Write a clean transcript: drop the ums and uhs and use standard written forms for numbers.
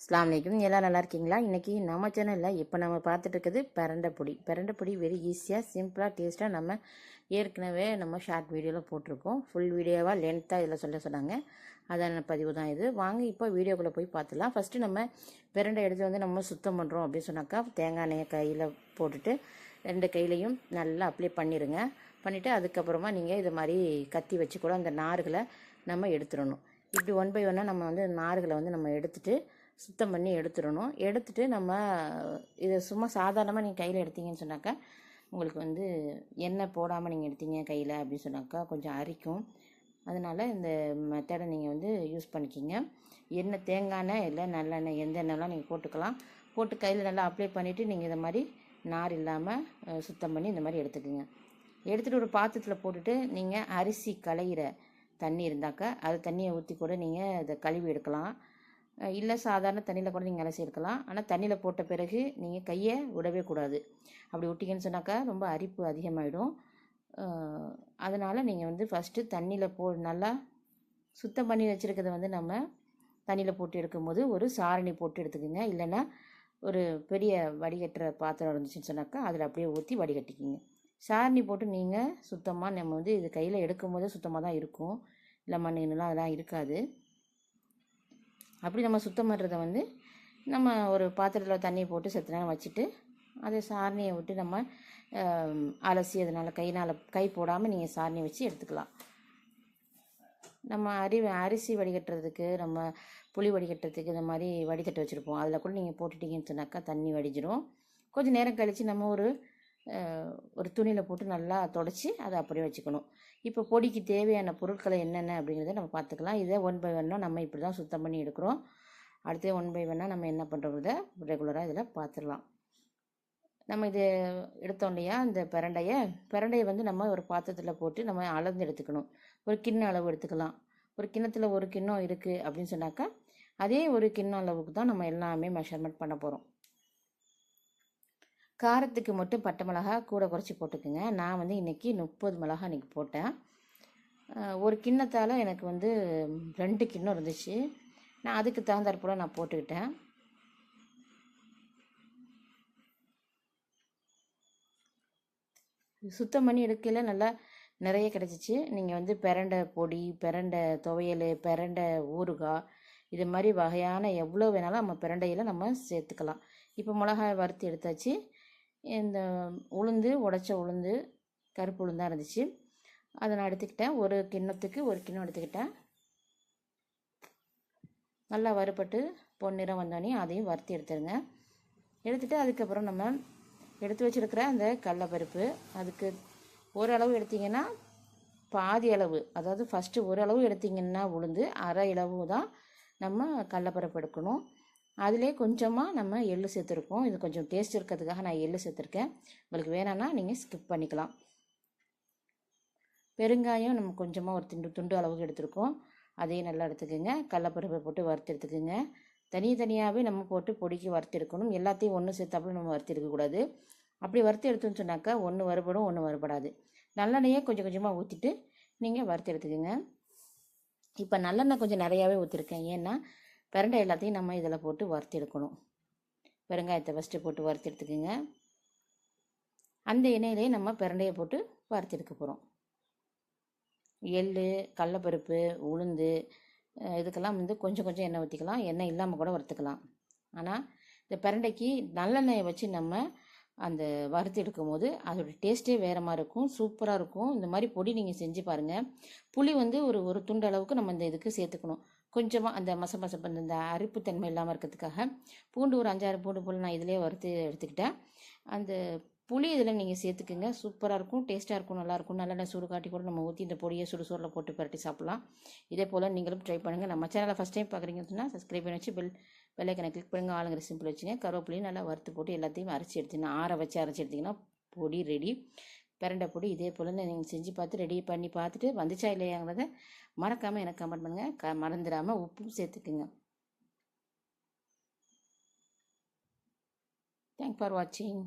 அஸ்ஸலாமு அலைக்கும். எல்லாம் நல்லா இருக்கீங்களா? இன்றைக்கி நம்ம சேனலில் இப்போ நம்ம பார்த்துட்டு இருக்கிறது பிரண்டை பொடி வெரி ஈஸியாக சிம்பிளாக டேஸ்ட்டாக நம்ம ஏற்கனவே நம்ம ஷார்ட் வீடியோவில் போட்டிருக்கோம். ஃபுல் வீடியோவாக லென்த்தாக இதில் சொன்னாங்க. அதான பதிவு தான் இது. வாங்க இப்போ வீடியோக்குள்ளே போய் பார்த்துலாம். ஃபஸ்ட்டு நம்ம பிரண்டை எடுத்து வந்து நம்ம சுத்தம் பண்ணுறோம் அப்படின்னு சொன்னாக்கா தேங்காய் எண்ணெயை கையில் போட்டுட்டு 2 கையிலையும் நல்லா அப்ளை பண்ணிடுங்க. பண்ணிவிட்டு அதுக்கப்புறமா நீங்கள் இது மாதிரி கத்தி வச்சு கூட அந்த நார்களை நம்ம எடுத்துடணும். இப்படி 1 by 1 நம்ம வந்து நார்களை வந்து நம்ம எடுத்துகிட்டு சுத்தம் பண்ணி எடுத்துடணும். எடுத்துகிட்டு நம்ம இதை சும்மா சாதாரணமாக நீங்கள் கையில் எடுத்தீங்கன்னு சொன்னாக்கா உங்களுக்கு வந்து எண்ணெய் போடாமல் நீங்கள் எடுத்தீங்க கையில் அப்படின்னு சொன்னாக்கா கொஞ்சம் அரிக்கும். அதனால் இந்த மெத்தடை நீங்கள் வந்து யூஸ் பண்ணிக்கிங்க. எண்ணெய் தேங்காய் எண்ணெய் இல்லை நல்லெண்ணெய் எந்த எண்ணெய்லாம் நீங்கள் போட்டுக்கலாம். போட்டு கையில் நல்லா அப்ளை பண்ணிவிட்டு நீங்கள் இதை மாதிரி நார் இல்லாமல் சுத்தம் பண்ணி இந்த மாதிரி எடுத்துக்கோங்க. எடுத்துகிட்டு ஒரு பாத்திரத்தில் போட்டுட்டு நீங்கள் அரிசி களையிற தண்ணி இருந்தாக்கா அது தண்ணியை ஊற்றி கூட நீங்கள் இதை கழுவி எடுக்கலாம். இல்லை சாதாரண தண்ணியில் கூட நீங்கள் அலசி எடுக்கலாம். ஆனால் தண்ணியில் போட்ட பிறகு நீங்கள் கையை விடவே கூடாது. அப்படி விட்டிங்கன்னு சொன்னாக்கா ரொம்ப அரிப்பு அதிகமாகிடும். அதனால் நீங்கள் வந்து ஃபஸ்ட்டு தண்ணியில் நல்லா சுத்தம் பண்ணி வச்சுருக்கிறத வந்து நம்ம தண்ணியில் போட்டு எடுக்கும்போது ஒரு சாரணி போட்டு எடுத்துக்கோங்க. இல்லைன்னா ஒரு பெரிய வடிகட்டுற பாத்திரம் இருந்துச்சுன்னு சொன்னாக்கா அதில் அப்படியே ஊற்றி வடிகட்டிக்கிங்க. சாரணி போட்டு நீங்கள் சுத்தமாக நம்ம வந்து இது கையில் எடுக்கும் போதே சுத்தமாக தான் இருக்கும். இல்லை மண்ணுலாம் அதெல்லாம் இருக்காது. அப்படி நம்ம சுத்தம் பண்ணுறதை வந்து நம்ம ஒரு பாத்திரத்தில் தண்ணி போட்டு செத்த நேரம் வச்சுட்டு அதை சாரணியை விட்டு நம்ம அலசி அதனால் கை போடாமல் நீங்கள் சாரணியை வச்சு எடுத்துக்கலாம். நம்ம அரிசி வடிகட்டுறதுக்கு நம்ம புளி வடிகட்டுறதுக்கு இந்த மாதிரி வடிகட்ட வச்சுருப்போம். அதில் கூட நீங்கள் போட்டுட்டிங்கன்னு சொன்னாக்கா தண்ணி வடிஞ்சிடும். கொஞ்சம் நேரம் கழித்து நம்ம ஒரு துணியில் போட்டு நல்லா தொடச்சி அதை அப்படியே வச்சுக்கணும். இப்போ பொடிக்கு தேவையான பொருட்களை என்னென்ன அப்படிங்கிறத நம்ம பார்த்துக்கலாம். இதை 1 by 1 நம்ம இப்படி தான் சுத்தம் பண்ணி எடுக்கிறோம். அடுத்து 1 by 1 நம்ம என்ன பண்ணுறோங்கிறத ரெகுலராக இதில் பார்த்துடலாம். நம்ம இது எடுத்தோம் இல்லையா அந்த பிரண்டையை வந்து நம்ம ஒரு பாத்திரத்தில் போட்டு நம்ம அளந்து எடுத்துக்கணும். ஒரு கிண்ண அளவு எடுத்துக்கலாம். ஒரு கிண்ணத்தில் 1 கிண்ணம் இருக்குது அப்படின்னு சொன்னாக்கா அதே ஒரு கிண்ணம் அளவுக்கு தான் நம்ம எல்லாமே மெஷர்மெண்ட் பண்ண போகிறோம். காரத்துக்கு மட்டும் பட்டை மிளகா கூட குறைச்சி போட்டுக்குங்க. நான் வந்து இன்றைக்கி 30 மிளகா இன்றைக்கி போட்டேன். ஒரு கிண்ணத்தால் எனக்கு வந்து 2 கிண்ணம் இருந்துச்சு. நான் அதுக்கு தகுந்தாற்போல் நான் போட்டுக்கிட்டேன். சுத்தம் பண்ணி எடுக்கையில் நல்லா நிறைய கிடச்சிச்சு. நீங்கள் வந்து பிரண்டை பொடி, பிரண்டை துவையல், பிரண்டை ஊறுகாய் இது மாதிரி வகையான எவ்வளோ வேணாலும் நம்ம பிரண்டையில் நம்ம சேர்த்துக்கலாம். இப்போ மிளகாய் வறுத்து எடுத்தாச்சு. இந்த உடைச்ச உளுந்து கருப்பு உளுந்தாக இருந்துச்சு. அதை நான் எடுத்துக்கிட்டேன். ஒரு கிண்ணத்துக்கு 1 கிண்ணம் எடுத்துக்கிட்டேன். நல்லா வறுபட்டு பொன்னிறம் வந்தோடனே அதையும் வறுத்து எடுத்துருங்க. எடுத்துகிட்டு அதுக்கப்புறம் நம்ம எடுத்து வச்சுருக்கிற அந்த கடலைப்பருப்பு அதுக்கு ஓரளவு எடுத்திங்கன்னா பாதி அளவு, அதாவது ஃபஸ்ட்டு ஓரளவு எடுத்திங்கன்னா உளுந்து அரை அளவு தான் நம்ம கடலைப்பருப்பு எடுக்கணும். அதிலே கொஞ்சமாக நம்ம எள்ளு சேர்த்துருக்கோம். இது கொஞ்சம் டேஸ்ட் இருக்கிறதுக்காக நான் எள்ளு சேர்த்துருக்கேன். உங்களுக்கு வேணான்னா நீங்கள் ஸ்கிப் பண்ணிக்கலாம். பெருங்காயம் நம்ம கொஞ்சமாக ஒரு துண்டு அளவுக்கு எடுத்துருக்கோம். அதையும் நல்லா எடுத்துக்கோங்க. கடலைப்பருப்பை போட்டு வறுத்து எடுத்துக்கோங்க. தனியாகவே நம்ம போட்டு பொடிக்கு வறுத்து எடுக்கணும். எல்லாத்தையும் ஒன்று சேர்த்தாப்புல நம்ம வறுத்து எடுக்கக்கூடாது. அப்படி வறுத்து எடுத்தோன்னு சொன்னாக்கா ஒன்று வறுபடும், ஒன்று வறுபடாது. நல்லெண்ணெயே கொஞ்சம் கொஞ்சமாக ஊற்றிட்டு நீங்கள் வறுத்து எடுத்துக்கோங்க. இப்போ நல்லெண்ணெய் கொஞ்சம் நிறையாவே ஊற்றிருக்கேன். ஏன்னா பிரண்டை எல்லாத்தையும் நம்ம இதில் போட்டு வறுத்து எடுக்கணும். பெருங்காயத்தை ஃபஸ்ட்டு போட்டு வறுத்து எடுத்துக்கோங்க. அந்த எண்ணெயிலே நம்ம பிரண்டையை போட்டு வறுத்து எடுக்க போகிறோம். எள், கடலைப்பருப்பு, உளுந்து இதுக்கெல்லாம் வந்து கொஞ்சம் கொஞ்சம் எண்ணெய் ஊற்றிக்கலாம். எண்ணெய் இல்லாமல் கூட வறுத்துக்கலாம். ஆனால் இந்த பிரண்டைக்கு நல்லெண்ணெயை வச்சு நம்ம அந்த வறுத்து எடுக்கும் போது அதோடய டேஸ்ட்டே வேறு மாதிரி இருக்கும். சூப்பராக இருக்கும். இந்த மாதிரி பொடி நீங்கள் செஞ்சு பாருங்கள். புளி வந்து ஒரு துண்டு அளவுக்கு நம்ம இந்த இதுக்கு சேர்த்துக்கணும். கொஞ்சமாக அந்த மசமசப்பு இந்த அரிப்புத்தன்மை இல்லாமல் இருக்கிறதுக்காக பூண்டு ஒரு 5-6 பூண்டு போல் நான் இதிலே வறுத்து எடுத்துக்கிட்டேன். அந்த புளி இதில் நீங்கள் சேர்த்துக்குங்க. சூப்பராக இருக்கும், டேஸ்ட்டாக இருக்கும், நல்லாயிருக்கும். நல்லெண்ணெய் சூடு காட்டி கூட நம்ம ஊற்றி இந்த பொடியை சுடுசோரில் போட்டு பரட்டி சாப்பிட்லாம். இதே போல் நீங்களும் ட்ரை பண்ணுங்கள். நம்ம சேனலை ஃபஸ்ட் டைம் பார்க்குறீங்கன்னு சொன்னால் சப்ஸ்கிரைப் பண்ணி வச்சு பெல்லைக்கனை கிளிக் பண்ணுங்கள். ஆளுங்கிற சிம்பிள் வச்சுங்க. கருவேப்பிலையும் நல்லா வறுத்து போட்டு எல்லாத்தையும் அரைச்சி எடுத்துங்க. அரைச்சி எடுத்திங்கன்னா பொடி ரெடி. பிரண்டை பொடி இதே போல் நீங்கள் செஞ்சு பார்த்து ரெடி பண்ணி பார்த்துட்டு வந்துச்சா இல்லையாங்கிறத மறக்காமல் எனக்கு கமெண்ட் பண்ணுங்கள். மறந்துடாமல் உப்பும் சேர்த்துக்குங்க. தேங்க்ஸ் ஃபார் வாட்சிங்.